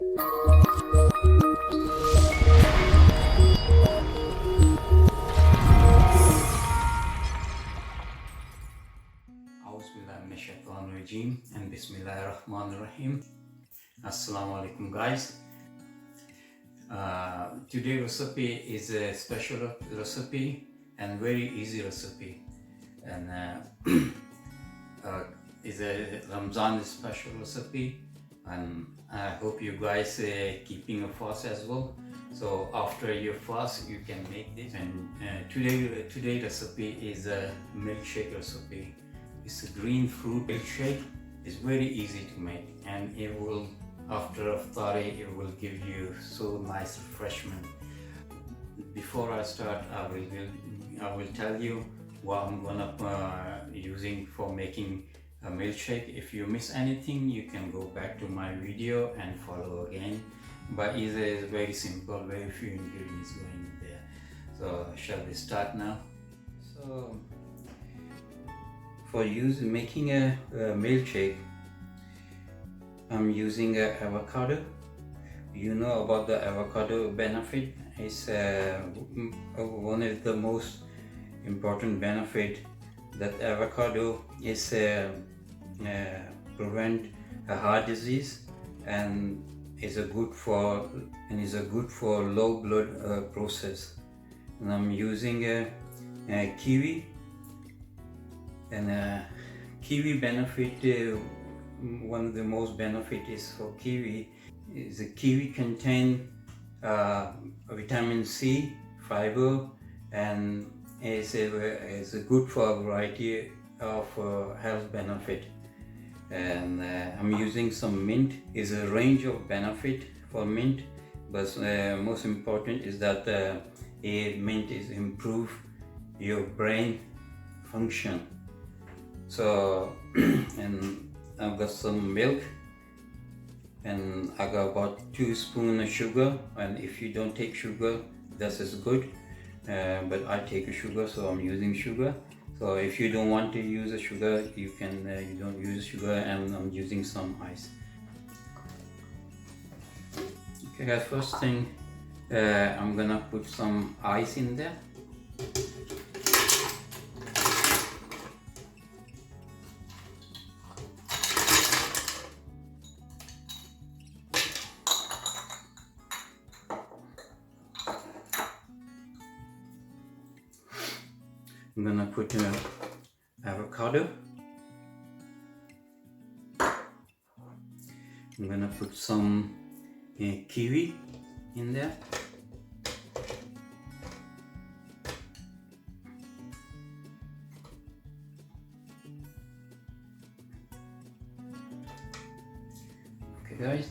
Auzubillahiminash-shaytanir-rajim and Bismillahir-Rahmanir-Rahim. Assalamu alaikum, guys. Today's recipe is a special recipe and very easy recipe, and is a Ramadan special recipe, and I hope you guys keeping a fast as well. So after your fast you can make this. And today recipe is a milkshake recipe. It's a green fruit milkshake. It's very easy to make, and it will, after iftari, it will give you so nice refreshment. Before I start, I will tell you what I'm gonna using for making a milkshake. If you miss anything, you can go back to my video and follow again. But it is very simple, very few ingredients going in there. So shall we start now? So for making a milkshake, I'm using avocado. You know about the avocado benefit. It's one of the most important benefit that avocado is prevent a heart disease, and is a good for low blood process. And I'm using a kiwi, and kiwi benefit. One of the most benefit is for kiwi is the kiwi contain vitamin C, fiber, and is good for a variety of health benefit. And I'm using some mint. Is a range of benefit for mint, but most important is that mint is improve your brain function. So and I've got some milk, and I got about 2 spoons of sugar, and if you don't take sugar, that is good, but I take a sugar, so I'm using sugar. So if you don't want to use a sugar, you can you don't use sugar, and I'm using some ice. Okay guys, first thing, I'm gonna put some ice in there. I'm gonna put avocado. I'm gonna put some kiwi in there. Okay guys,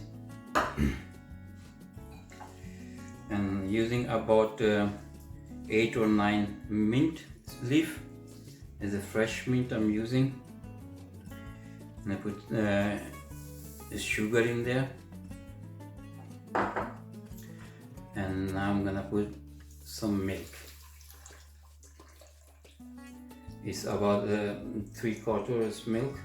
and using about 8 or 9 mint leaf is a fresh mint I'm using, and I put the sugar in there, and now I'm gonna put some milk. It's about 3/4 milk.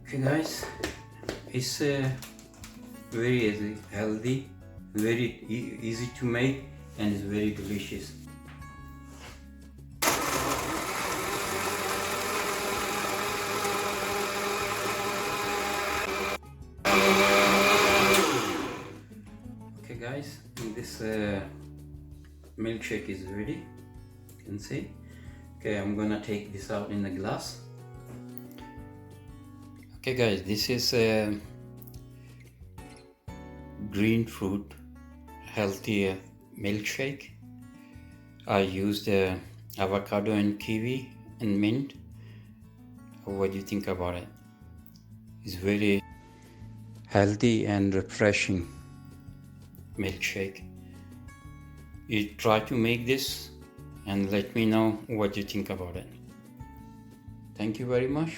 Okay guys, it's very healthy, very easy to make, and it's very delicious. Okay guys, this milkshake is ready, you can see. Okay, I'm gonna take this out in a glass. Okay guys, this is green fruit healthy milkshake. I used avocado and kiwi and mint. What do you think about it? It's very healthy and refreshing milkshake. You try to make this and let me know what you think about it. Thank you very much.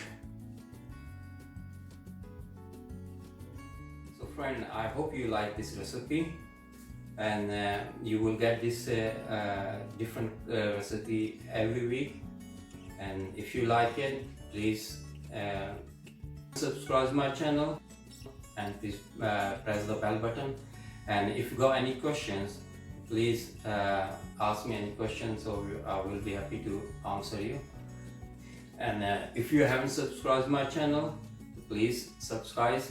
Friend, I hope you like this recipe, and you will get this different recipe every week. and if you like it, please subscribe my channel and please press the bell button. And if you got any questions, please ask me any questions, so I will be happy to answer you. And if you haven't subscribed my channel, please subscribe.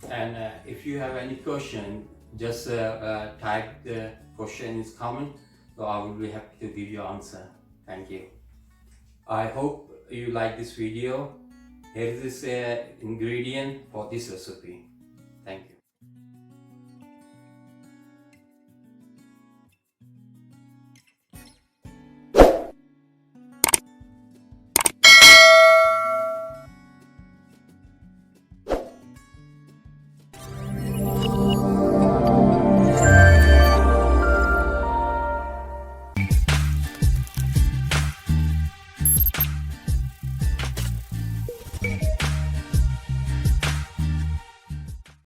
And if you have any question, just type the question in comment, so I will be happy to give you answer. Thank you. I hope you like this video. Here is this ingredient for this recipe. Thank you.